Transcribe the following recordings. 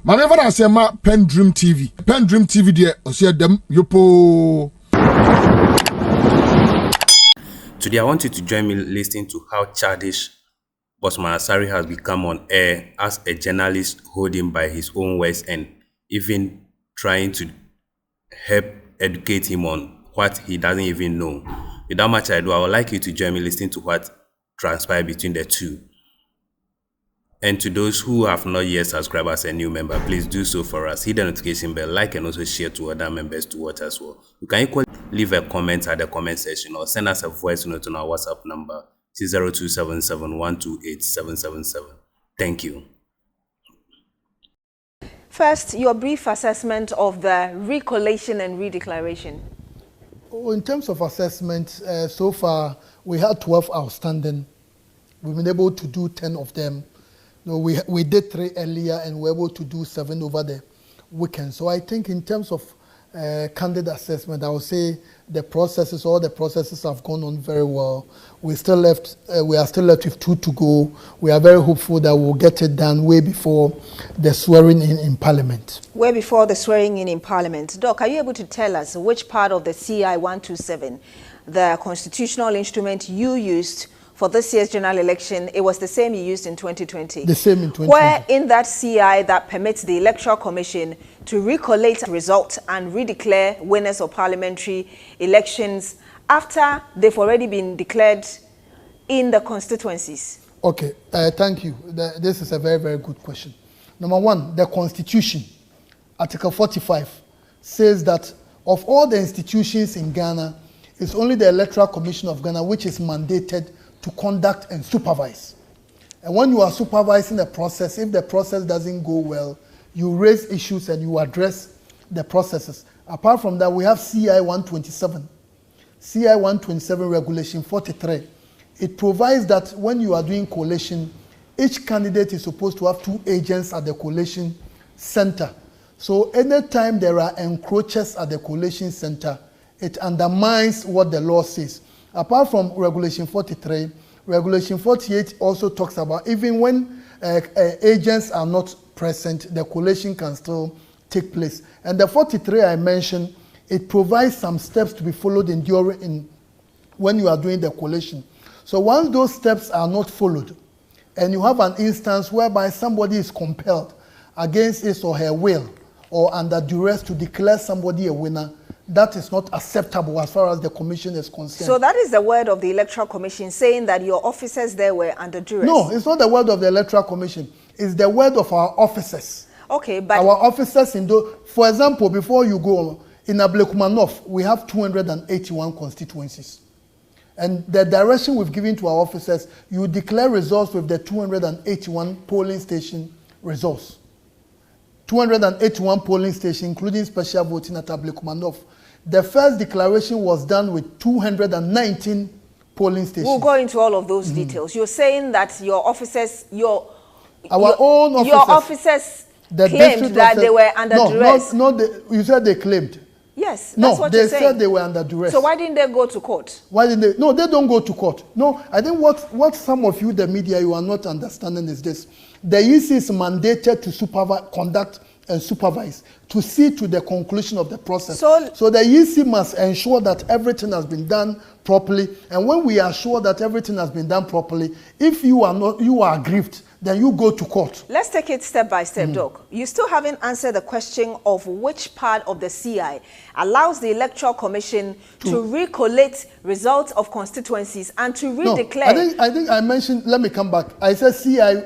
Manever I say ma PENDREAM TV. PENDREAM TV there, osia dem yopo. Today I want you to join me listening to how childish Bossman Asare has become on air as a journalist holding by his own words and even trying to help educate him on what he doesn't even know. Without much ado, I would like you to join me listening to what transpired between the two. And to those who have not yet subscribed as a new member, please do so for us. Hit the notification bell, like, and also share to other members to watch as well. You can equally leave a comment at the comment section or send us a voice note on our WhatsApp number 0277128777. Thank you. First, your brief assessment of the recollation and redeclaration. In terms of assessment, so far we had 12 outstanding. We've been able to do 10 of them. No, we did 3 earlier and we were able to do 7 over the weekend. So I think in terms of candid assessment, I would say all the processes have gone on very well. We are still left with 2 to go. We are very hopeful that we'll get it done way before the swearing in Parliament. Way before the swearing in Parliament. Doc, are you able to tell us which part of the CI 127, the constitutional instrument you used for this year's general election, it was the same you used in 2020? The same in 2020. Where in that CI that permits the Electoral Commission to recollate results and redeclare winners of parliamentary elections after they've already been declared in the constituencies? Okay, thank you. This is a very, very good question. Number one, the Constitution, Article 45, says that of all the institutions in Ghana, it's only the Electoral Commission of Ghana which is mandated to conduct and supervise. And when you are supervising the process, if the process doesn't go well, you raise issues and you address the processes. Apart from that, we have CI 127. CI 127 Regulation 43. It provides that when you are doing collation, each candidate is supposed to have 2 agents at the collation center. So anytime there are encroachers at the collation center, it undermines what the law says. Apart from Regulation 43, Regulation 48 also talks about even when agents are not present, the collation can still take place. And the 43 I mentioned, it provides some steps to be followed when you are doing the collation. So once those steps are not followed, and you have an instance whereby somebody is compelled against his or her will or under duress to declare somebody a winner, that is not acceptable as far as the commission is concerned. So that is the word of the Electoral Commission saying that your officers there were under duress? No, it's not the word of the Electoral Commission. It's the word of our officers. Okay, but our officers in those, for example, before you go, in Ablekuma North, we have 281 constituencies. And the direction we've given to our officers, you declare results with the 281 polling station results. 281 polling stations, including special voting at Ablekuma North. The first declaration was done with 219 polling stations. We'll go into all of those details. You're saying that your officers, your officers claimed that they were under duress. You said they claimed. Yes, that's what you're saying. They said they were under duress. So why didn't they go to court? Why didn't they? No, they don't go to court. No, I think what some of you, the media, you are not understanding is this. The EC is mandated to conduct and supervise to see to the conclusion of the process. So the EC must ensure that everything has been done properly. And when we are sure that everything has been done properly, if you are aggrieved, then you go to court. Let's take it step by step, Doc. You still haven't answered the question of which part of the CI allows the Electoral Commission to recollate results of constituencies and to redeclare. No, I think I mentioned, let me come back. I said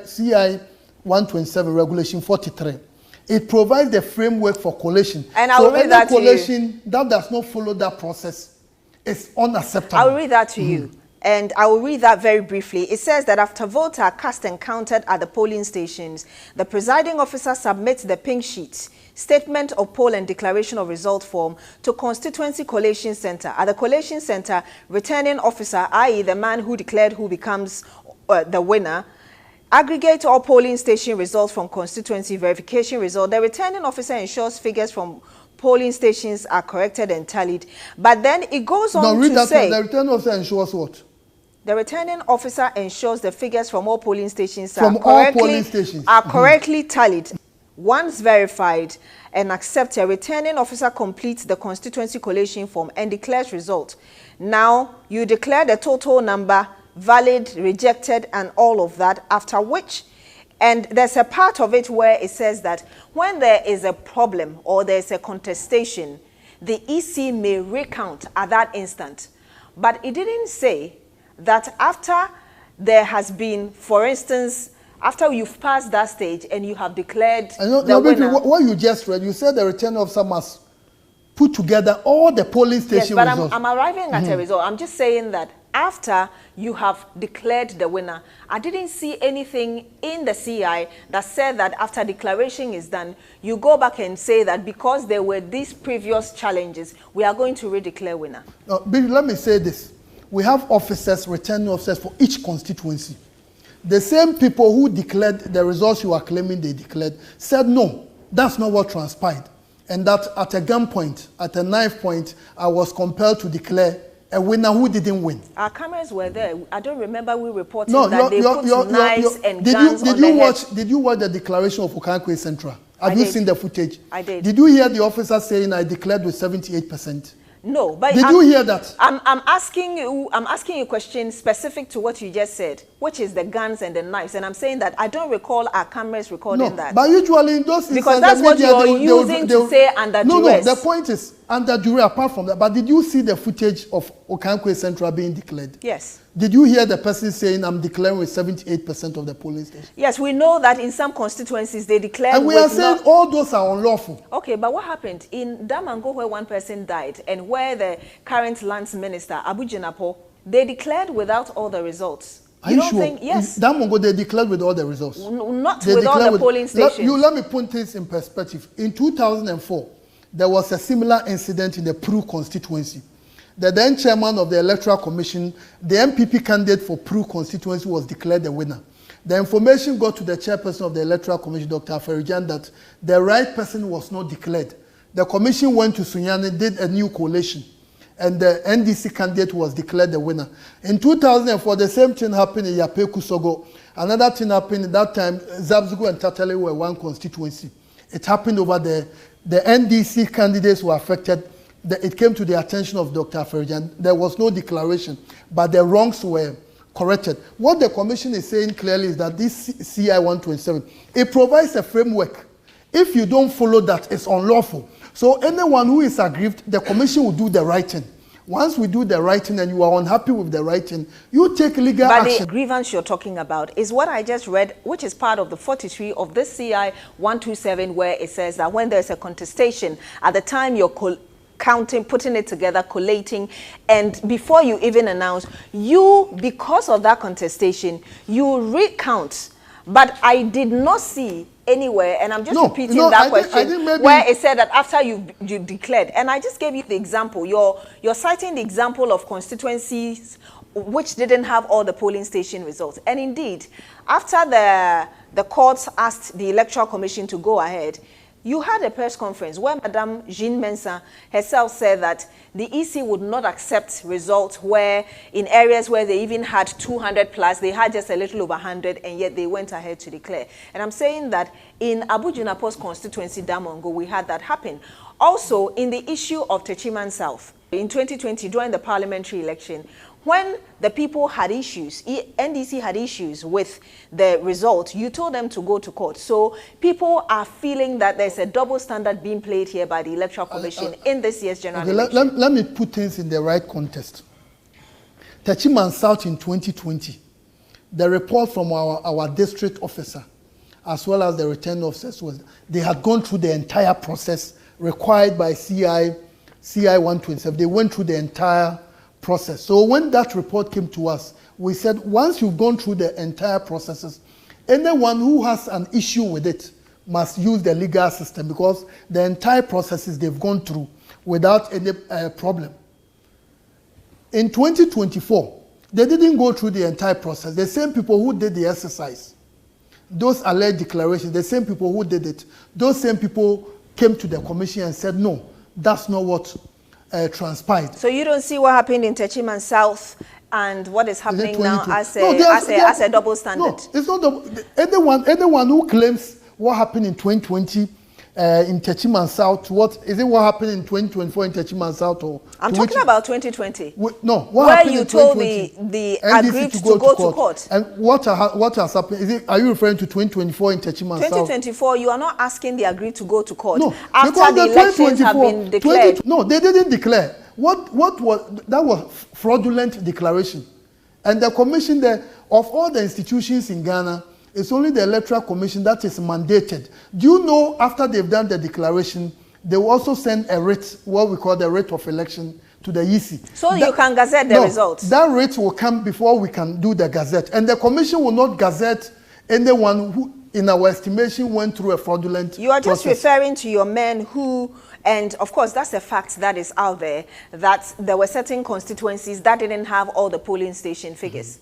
CI 127, Regulation 43. It provides the framework for collation. And I will read that to you. Collation that does not follow that process is unacceptable. I will read that to you. And I will read that very briefly. It says that after votes are cast and counted at the polling stations, the presiding officer submits the pink sheet, statement of poll and declaration of result form to constituency collation center. At the collation center, returning officer, i.e. the man who declared who becomes the winner, aggregate all polling station results from constituency verification result. The returning officer ensures figures from polling stations are corrected and tallied. But then it goes on to say... The returning officer ensures what? The returning officer ensures the figures from all polling stations are correctly tallied. Once verified and accepted, returning officer completes the constituency collation form and declares result. Now, you declare the total number, valid, rejected, and all of that, after which, and there's a part of it where it says that when there is a problem or there's a contestation, the EC may recount at that instant. But it didn't say that after there has been, for instance, after you've passed that stage and you have declared the winner. What you just read, you said the returning officer must put together all the polling station results. Yes, but I'm arriving at a result. I'm just saying that after you have declared the winner, I didn't see anything in the CI that said that after declaration is done, you go back and say that because there were these previous challenges, we are going to redeclare winner. No, let me say this. We have officers, returning officers for each constituency. The same people who declared the results you are claiming they declared said no, that's not what transpired. And that at a gunpoint, at a knife point, I was compelled to declare a winner who didn't win. Our cameras were there. I don't remember we reporting that they put knives and guns on the head. Did you watch the declaration of Okankwe Central? Have you seen the footage? I did. Did you hear the officer saying I declared with 78%? No, but did you hear that? I'm asking you a question specific to what you just said, which is the guns and the knives, and I'm saying that I don't recall our cameras recording that. But usually in those because that's what you're using to say under duress. No, the point is under duress. Apart from that, but did you see the footage of Okankwe Central being declared? Yes. Did you hear the person saying I'm declaring with 78% of the polling station? Yes, we know that in some constituencies they declared. And we are saying all those are unlawful. Okay, but what happened in Damango where one person died and where the current lands minister, Abu Jinapo, they declared without all the results? Are you sure? Think, yes. Damango, they declared with all the results. Not with all the polling stations. Let me put this in perspective. In 2004, there was a similar incident in the Peru constituency. The then chairman of the Electoral Commission, the MPP candidate for Peru constituency was declared the winner. The information got to the chairperson of the Electoral Commission, Dr. Aferijan, that the right person was not declared. The commission went to Sunyani, did a new collation, and the NDC candidate was declared the winner. In 2004, the same thing happened in Yapeku Sogo. Another thing happened at that time, Zabzugu and Tatale were one constituency. It happened over there. The NDC candidates were affected. It came to the attention of Dr. Aferijan. There was no declaration, but the wrongs were corrected. What the commission is saying clearly is that this CI 127, it provides a framework. If you don't follow that, it's unlawful. So anyone who is aggrieved, the commission will do the right thing. Once we do the right thing and you are unhappy with the right thing, you take legal action. But the grievance you're talking about is what I just read, which is part of the 43 of this CI 127, where it says that when there's a contestation, at the time you're counting, putting it together, collating, and before you even announce, you, because of that contestation, you recount. But I did not see anywhere, and I'm just repeating that question, where it said that after you declared, and I just gave you the example, you're citing the example of constituencies which didn't have all the polling station results. And indeed, after the courts asked the Electoral Commission to go ahead, you had a press conference where Madame Jean Mensah herself said that the EC would not accept results where in areas where they even had 200 plus, they had just a little over 100, and yet they went ahead to declare. And I'm saying that in Abu Jinapo's constituency, Damongo, we had that happen. Also, in the issue of Techiman South, in 2020, during the parliamentary election, when the people had issues, NDC had issues with the result, you told them to go to court. So people are feeling that there's a double standard being played here by the Electoral Commission in this year's general election. Let me put things in the right context. Techiman South in 2020, the report from our district officer, as well as the returning officers, was they had gone through the entire process required by CI 127. They went through the entire process. So when that report came to us, we said, once you've gone through the entire processes, anyone who has an issue with it must use the legal system, because the entire processes they've gone through without any problem. In 2024, they didn't go through the entire process. The same people who did the exercise, those alleged declarations, the same people who did it, those same people came to the commission and said, no, that's not what transpired. So you don't see what happened in Techiman South and what is happening now as a double standard? No, it's not anyone who claims what happened in 2020 in Techiman South? What is it? What happened in 2024 in Techiman South? Or I'm talking about 2020. No, what where happened you in told 2020? the NDC agreed to go to court. And what has happened? Are you referring to 2024 in Techiman South? 2024, you are not asking the agreed to go to court. No, after because the elections have been declared. No, they didn't declare. What was that? Was fraudulent declaration, and the commission there of all the institutions in Ghana, it's only the Electoral Commission that is mandated. Do you know after they've done the declaration, they will also send a writ, what we call the writ of election, to the EC. So you can gazette the results? That writ will come before we can do the gazette. And the commission will not gazette anyone who, in our estimation, went through a fraudulent You are just process. referring to your men who, and of course that's a fact that is out there, that there were certain constituencies that didn't have all the polling station figures.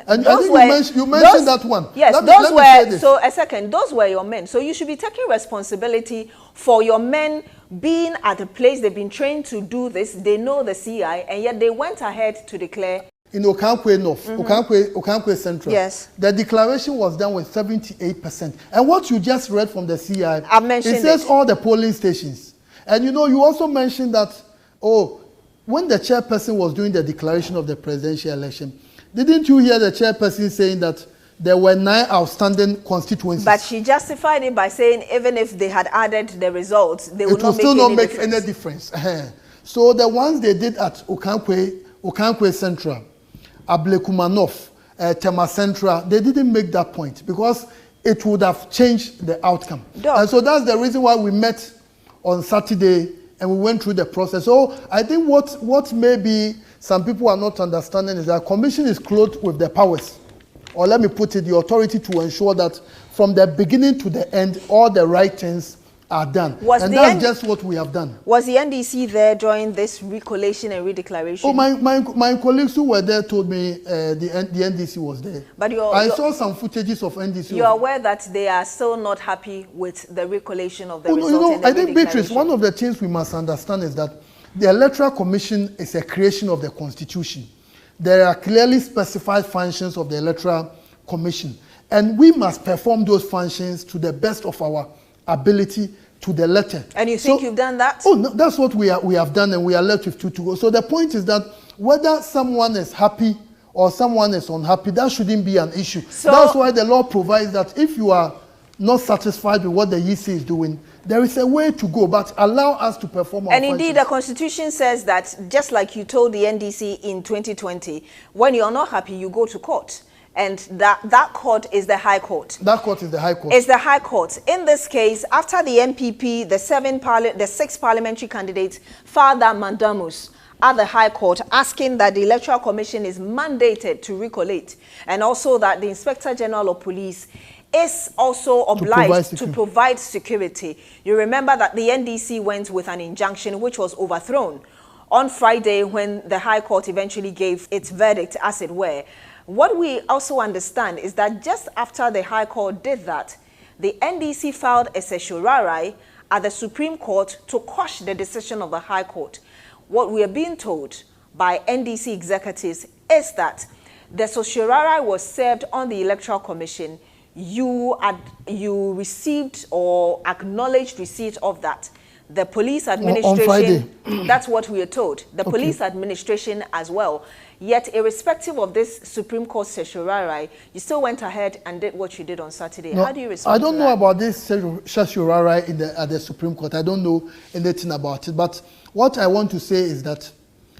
And I think you mentioned that one. Yes, let those me were, so a second, those were your men. So you should be taking responsibility for your men being at a place they've been trained to do this. They know the CI, and yet they went ahead to declare. In Okankwe North, Okankwe Central, yes, the declaration was done with 78%. And what you just read from the CI, I mentioned it says all the polling stations. And you know, you also mentioned that, when the chairperson was doing the declaration of the presidential election, didn't you hear the chairperson saying that there were 9 outstanding constituencies? But she justified it by saying even if they had added the results, they would not still not make any any difference. So the ones they did at Okankwe Central, Ablekumanov, Tema Central, they didn't make that point because it would have changed the outcome. And so that's the reason why we met on Saturday and we went through the process. So I think what maybe some people are not understanding is that commission is clothed with the powers, or let me put it, the authority to ensure that from the beginning to the end, all the right things are done. And that's just what we have done. Was the NDC there during this recollation and redeclaration? Oh, my colleagues who were there told me the NDC was there. But I saw some footages of NDC. You're aware that they are still not happy with the recollation of the result? No, you know, I think, Beatrice, one of the things we must understand is that the Electoral Commission is a creation of the Constitution. There are clearly specified functions of the Electoral Commission, and we must perform those functions to the best of our ability, to the letter. And you think you've done that? Oh, no, that's what we have done, and we are left with 2 to go. So the point is that whether someone is happy or someone is unhappy, that shouldn't be an issue. So that's why the law provides that if you are not satisfied with what the EC is doing, there is a way to go, but allow us to perform our functions. Indeed, the Constitution says that, just like you told the NDC in 2020, when you're not happy, you go to court. And that court is the High Court. That court is the High Court. It's the High Court. In this case, after the MPP, the 6 parliamentary candidates filed that mandamus at the High Court, asking that the Electoral Commission is mandated to recollate, and also that the Inspector General of Police is also obliged to provide security. You remember that the NDC went with an injunction which was overthrown on Friday when the High Court eventually gave its verdict, as it were. What we also understand is that just after the High Court did that, the NDC filed a certiorari at the Supreme Court to quash the decision of the High Court. What we are being told by NDC executives is that the certiorari was served on the Electoral Commission. You received or acknowledged receipt of that. The police administration, that's what we are told. The police administration as well. Yet, irrespective of this Supreme Court certiorari, you still went ahead and did what you did on Saturday. No, how do you respond I don't to know that? about this certiorari at the Supreme Court. I don't know anything about it. But what I want to say is that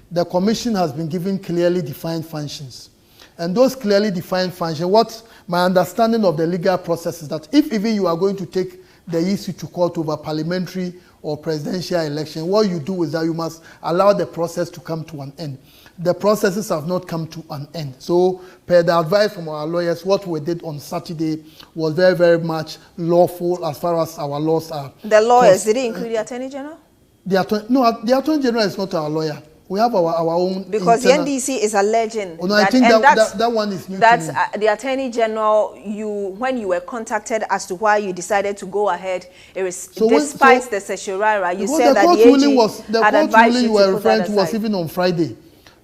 the Commission has been given clearly defined functions. And those clearly defined functions, what my understanding of the legal process is that if even you are going to take the EC to court over parliamentary or presidential election, what you do is that you must allow the process to come to an end. The processes have not come to an end. So, per the advice from our lawyers, what we did on Saturday was very, very much lawful as far as our laws are. The lawyers, did it include the Attorney General? The Attorney General is not our lawyer. We have our own. Because internal. The NDC is alleging I think that one is new. That's the Attorney General. When you were contacted as to why you decided to go ahead, despite the certiorari, you said that the AG had advised you to put that aside. was even on Friday.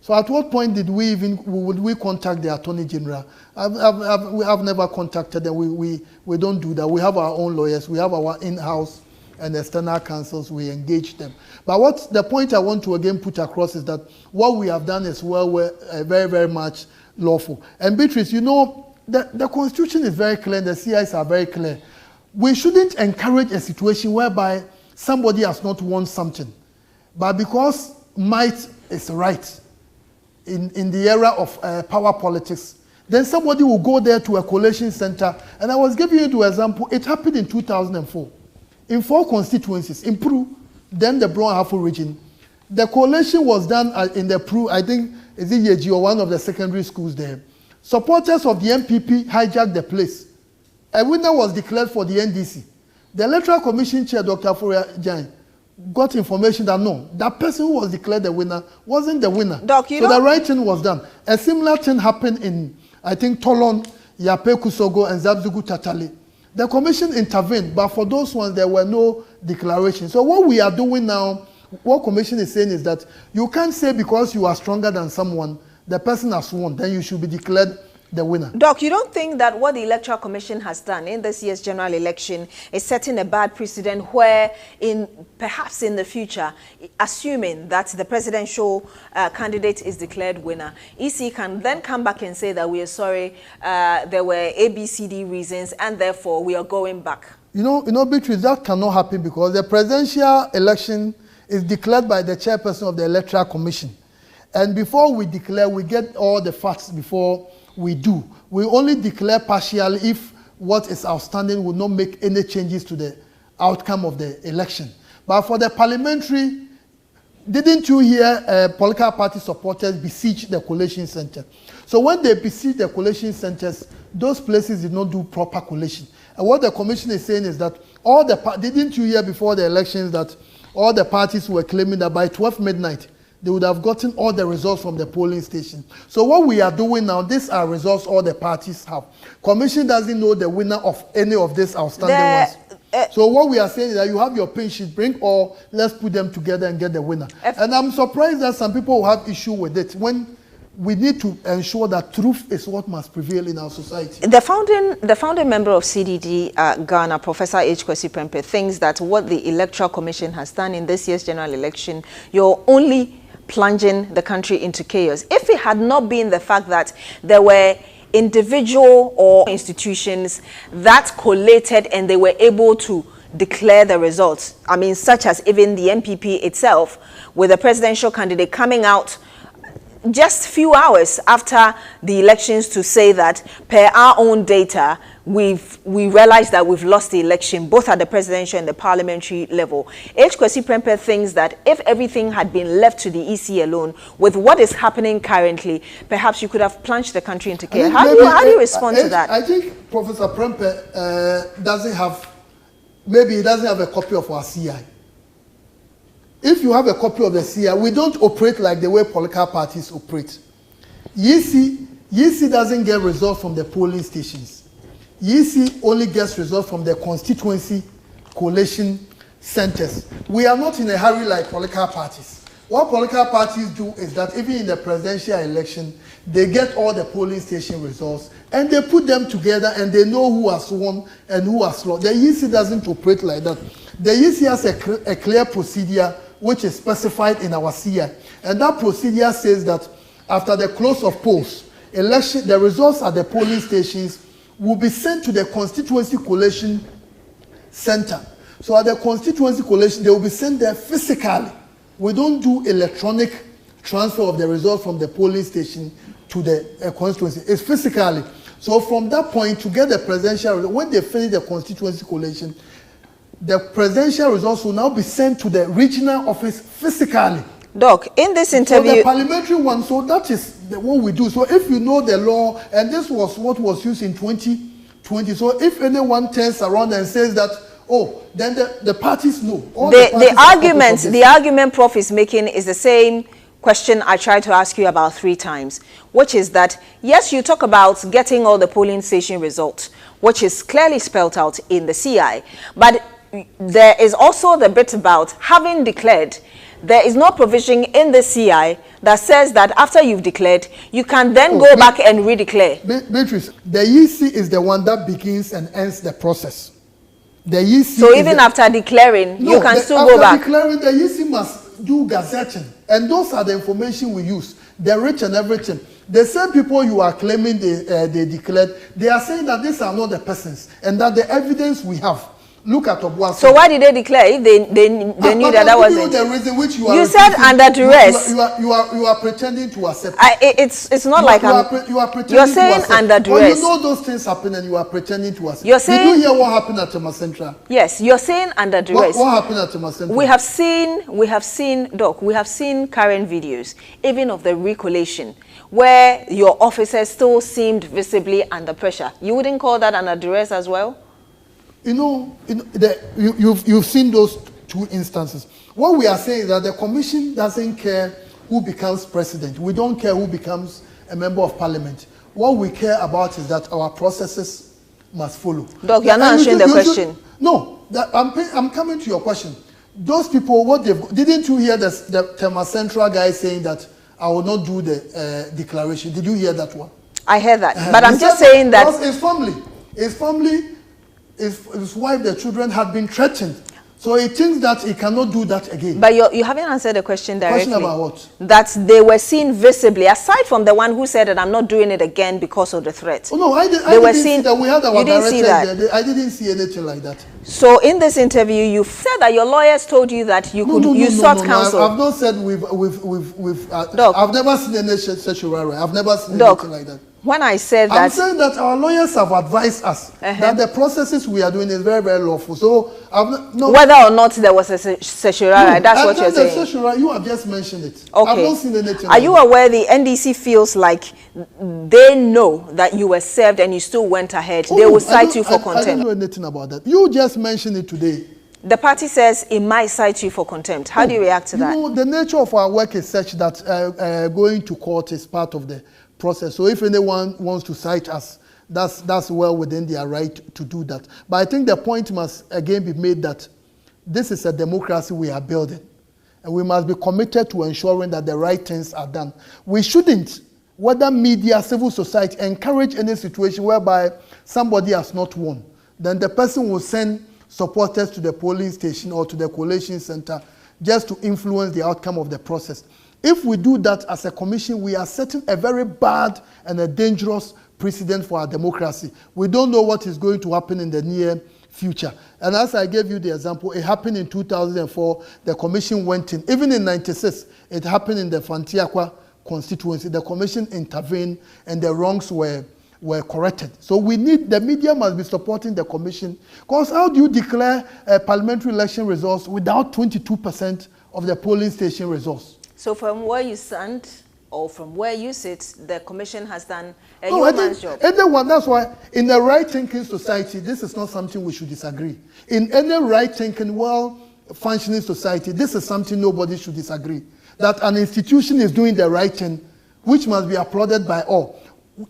So at what point would we contact the Attorney General? We have never contacted them. We don't do that. We have our own lawyers. We have our in-house and external counsels. We engage them. But the point I want to again put across is that what we have done is very, very much lawful. And Beatrice, you know, the Constitution is very clear, the CIs are very clear. We shouldn't encourage a situation whereby somebody has not won something, but because might is right in the era of power politics, then somebody will go there to a collation center. And I was giving you the example, it happened in 2004. In 4 constituencies, in Peru, then the Brown Ahafo region. The collation was done in the Peru, I think, is it Yeji or one of the secondary schools there. Supporters of the MPP hijacked the place. A winner was declared for the NDC. The Electoral Commission Chair, Dr. Foria Jain, got information that no, that person who was declared the winner wasn't the winner. Doc, so the right thing was done. A similar thing happened in, I think, Tolon, Yape Kusogo, and Zabzugu Tatali. The commission intervened, but for those ones, there were no declarations. So what we are doing now, what commission is saying is that you can't say because you are stronger than someone, the person has won, then you should be declared the winner. Doc, you don't think that what the Electoral Commission has done in this year's general election is setting a bad precedent where perhaps in the future, assuming that the presidential candidate is declared winner, EC can then come back and say that we are sorry, there were ABCD reasons and therefore we are going back? You know, Beatrice, that cannot happen because the presidential election is declared by the chairperson of the Electoral Commission. And before we declare, we get all the facts before we do. We only declare partially if what is outstanding will not make any changes to the outcome of the election. But for the parliamentary, didn't you hear political party supporters besiege the collation center? So when they besiege the collation centers, those places did not do proper collation. And what the commission is saying is that didn't you hear before the elections that all the parties were claiming that by 12 midnight, they would have gotten all the results from the polling station. So what we are doing now, these are results all the parties have. Commission doesn't know the winner of any of these outstanding ones. So what we are saying is that you have your pin sheet, bring all, let's put them together and get the winner. And I'm surprised that some people will have issue with it when we need to ensure that truth is what must prevail in our society. The founding member of CDD Ghana, Professor H. Kwesi Prempeh, thinks that what the Electoral Commission has done in this year's general election, you're only plunging the country into chaos. If it had not been the fact that there were individual or institutions that collated and they were able to declare the results, I mean, such as even the MPP itself, with the presidential candidate coming out just few hours after the elections to say that per our own data, we realized that we've lost the election, both at the presidential and the parliamentary level. H. Kwesi Prempeh thinks that if everything had been left to the EC alone, with what is happening currently, perhaps you could have plunged the country into chaos. How do you respond to that? I think Professor Prempeh doesn't have a copy of our CI. If you have a copy of the CI, we don't operate like the way political parties operate. EC doesn't get results from the polling stations. EC only gets results from the constituency collation centers. We are not in a hurry like political parties. What political parties do is that even in the presidential election, they get all the polling station results and they put them together and they know who has won and who has lost. The EC doesn't operate like that. The EC has a clear procedure which is specified in our CI. And that procedure says that after the close of polls, the results at the polling stations will be sent to the constituency collation center. So at the constituency collation, they will be sent there physically. We don't do electronic transfer of the results from the polling station to the constituency. It's physically. So from that point, to get the presidential result, when they finish the constituency collation, the presidential results will now be sent to the regional office physically. Doc, in this interview... So the parliamentary one, so that is what we do. So if you know the law, and this was what was used in 2020, so if anyone turns around and says that, oh, then the parties know. The argument Prof is making is the same question I tried to ask you about 3 times, which is that, yes, you talk about getting all the polling station results, which is clearly spelled out in the CI, but there is also the bit about having declared. There is no provision in the CI that says that after you've declared, you can then go back and redeclare. Beatrice, the EC is the one that begins and ends the process. The EC. So even after declaring, you can still go back. After declaring, the EC must do gazetting, and those are the information we use. The rich and everything. The same people you are claiming they declared, they are saying that these are not the persons, and that the evidence we have. Look at Obuasi. So why did they declare if they knew that wasn't? The reason which you said under duress. You are pretending to accept. It's not like you are pretending. You're saying to under duress. You know those things happen and you are pretending to accept. You're saying. Did you hear what happened at Tema Central? Yes, you're saying under duress. What happened at Tema Central? We have seen current videos, even of the recollation, where your officers still seemed visibly under pressure. You wouldn't call that under duress as well? You've seen those two instances. What we are saying is that the commission doesn't care who becomes president. We don't care who becomes a member of parliament. What we care about is that our processes must follow. Doc, you're not answering the question. No, I'm coming to your question. Those people, didn't you hear the Tema Central guy saying that I will not do the declaration? Did you hear that one? I heard that, but I'm just saying that his family, his wife, the children had been threatened. So he thinks that he cannot do that again. But you haven't answered the question directly. Question about what? That they were seen visibly, aside from the one who said that I'm not doing it again because of the threat. Oh, no, I didn't see that. We had our directors. I didn't see anything like that. So in this interview, you said that your lawyers told you that you sought counsel. I've not said I've never seen any sexual harassment. I've never seen anything like that. When I said that, I'm saying that our lawyers have advised us that the processes we are doing is very, very lawful. So, whether or not there was a sexual harassment, that's what you're saying. You have just mentioned it. Okay. I've not seen anything. Are you aware the NDC feels like they know that you were served and you still went ahead? They will cite you for contempt. I don't know anything about that. You just mentioned it today. The party says it might cite you for contempt. How do you react to that? The nature of our work is such that going to court is part of the process. So if anyone wants to cite us, that's well within their right to do that. But I think the point must again be made that this is a democracy we are building, and we must be committed to ensuring that the right things are done. We shouldn't, whether media, civil society, encourage any situation whereby somebody has not won. Then the person will send supporters to the polling station or to the collation center just to influence the outcome of the process. If we do that as a commission, we are setting a very bad and a dangerous precedent for our democracy. We don't know what is going to happen in the near future. And as I gave you the example, it happened in 2004, the commission went in. Even in 96, it happened in the Fantiakwa constituency. The commission intervened and the wrongs were corrected. So the media must be supporting the commission. Because how do you declare parliamentary election results without 22% of the polling station results? So from where you stand, or from where you sit, the commission has done a yeoman's job. Anyone, that's why in the right-thinking society, this is not something we should disagree. In any right-thinking, well-functioning society, this is something nobody should disagree. That an institution is doing the right thing, which must be applauded by all.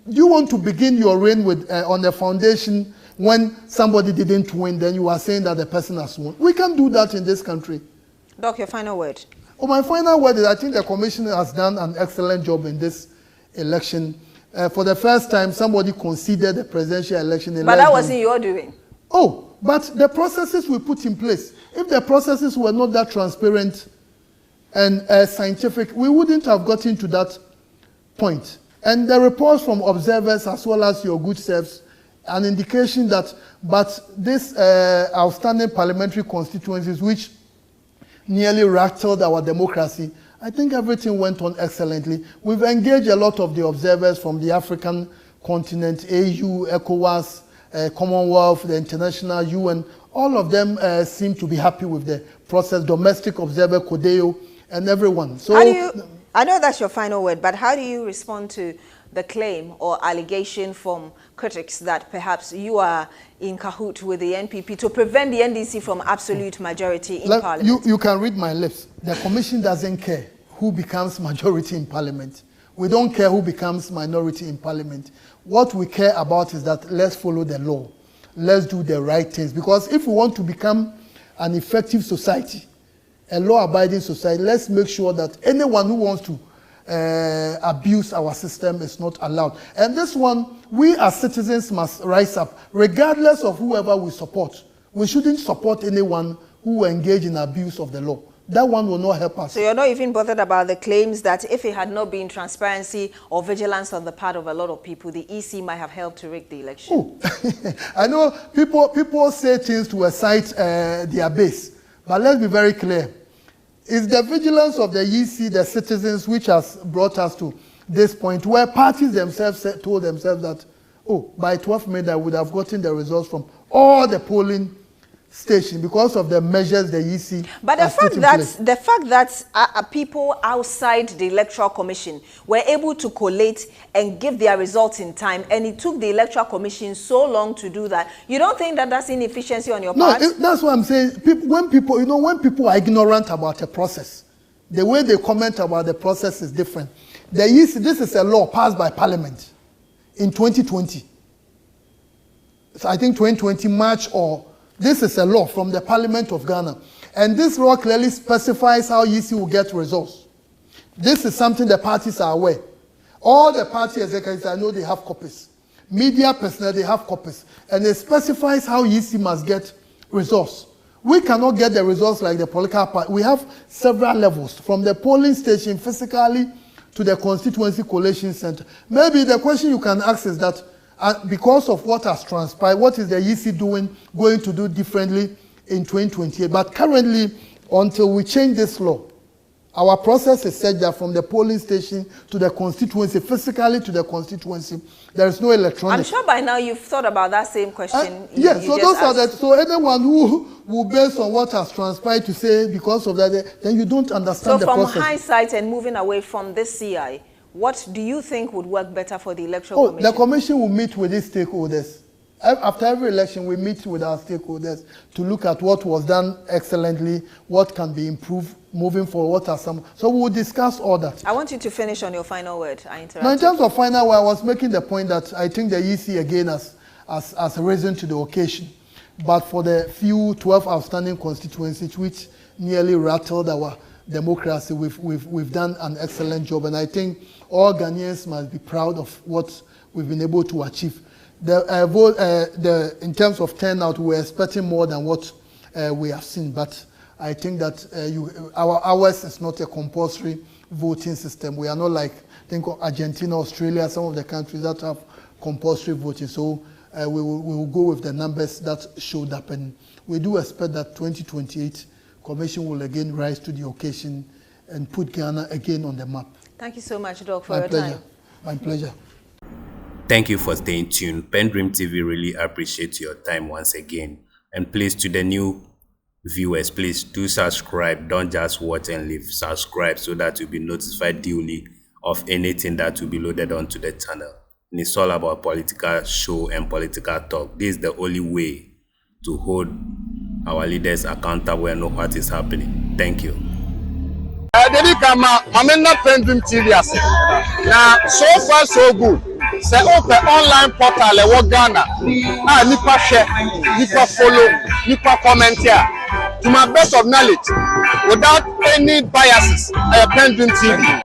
You want to begin your reign with on the foundation when somebody didn't win, then you are saying that the person has won. We can't do that in this country. Doc, your final word. Oh, my final word is I think the commission has done an excellent job in this election. For the first time, somebody conceded the presidential election. But that wasn't your doing. Oh, but the processes we put in place, if the processes were not that transparent and scientific, we wouldn't have gotten to that point. And the reports from observers as well as your good selves, an indication that, but these outstanding parliamentary constituencies, which nearly rattled our democracy, I think everything went on excellently. We've engaged a lot of the observers from the African continent, AU, ECOWAS, Commonwealth, the International UN. All of them seem to be happy with the process, domestic observer, CODEO, and everyone. So, I know that's your final word, but how do you respond to the claim or allegation from critics that perhaps you are in cahoot with the NPP to prevent the NDC from absolute majority in Parliament? You can read my lips. The commission doesn't care who becomes majority in Parliament. We don't care who becomes minority in Parliament. What we care about is that let's follow the law. Let's do the right things. Because if we want to become an effective society, a law-abiding society, let's make sure that anyone who wants to abuse our system is not allowed. And this one, we as citizens must rise up, regardless of whoever we support. We shouldn't support anyone who engage in abuse of the law. That one will not help us. So you're not even bothered about the claims that if it had not been transparency or vigilance on the part of a lot of people, the EC might have helped to rig the election? Oh. I know people say things to excite their base, but let's be very clear. It's the vigilance of the EC, the citizens, which has brought us to this point where parties themselves told themselves that, oh, by 12 May, I would have gotten the results from all the polling stations because of the measures the EC But the fact that people outside the Electoral Commission were able to collate and give their results in time, and it took the Electoral Commission so long to do that, you don't think that that's inefficiency on your part? No, that's what I'm saying. When people are ignorant about a process, the way they comment about the process is different. The EC, this is a law passed by Parliament in 2020. So I think 2020 March, or this is a law from the Parliament of Ghana. And this law clearly specifies how EC will get results. This is something the parties are aware. All the party executives, I know they have copies. Media personnel, they have copies. And it specifies how EC must get results. We cannot get the results like the political party. We have several levels, from the polling station physically to the constituency collation center. Maybe the question you can ask is that, because of what has transpired, what is the EC going to do differently in 2028? But currently, until we change this law, our process is such that from the polling station to the constituency, physically to the constituency, there is no electronic. I'm sure by now you've thought about that same question. Yes, so those are that. So anyone who will, based on what has transpired, to say because of that, then you don't understand the process. So from hindsight and moving away from this CI, what do you think would work better for the Electoral Commission? The Commission will meet with its stakeholders. After every election, we meet with our stakeholders to look at what was done excellently, what can be improved moving forward, what are some. So we will discuss all that. I want you to finish on your final word. I interrupted. Now, in terms of final word, I was making the point that I think the EC again has risen to the occasion. But for the few 12 outstanding constituencies which nearly rattled our democracy, we've done an excellent job. And I think all Ghanaians must be proud of what we've been able to achieve. In terms of turnout, we're expecting more than what we have seen. But I think that ours is not a compulsory voting system. We are not like, think of Argentina, Australia, some of the countries that have compulsory voting. So we will go with the numbers that showed up. And we do expect that 2028 Commission will again rise to the occasion and put Ghana again on the map. Thank you so much, Doc, for your time. My pleasure. Thank you for staying tuned. PENDREAM TV really appreciates your time once again. And please, to the new viewers, please do subscribe. Don't just watch and leave. Subscribe so that you'll be notified duly of anything that will be loaded onto the channel. And it's all about political show and political talk. This is the only way to hold our leaders accountable and know what is happening. Thank you. Dedi kama mamena PENDREAM TV ase. Now so far so good. Say open online portal e wo Ghana. Nipa share, nipa follow, nipa comment here. To my best of knowledge, without any biases, PENDREAM TV.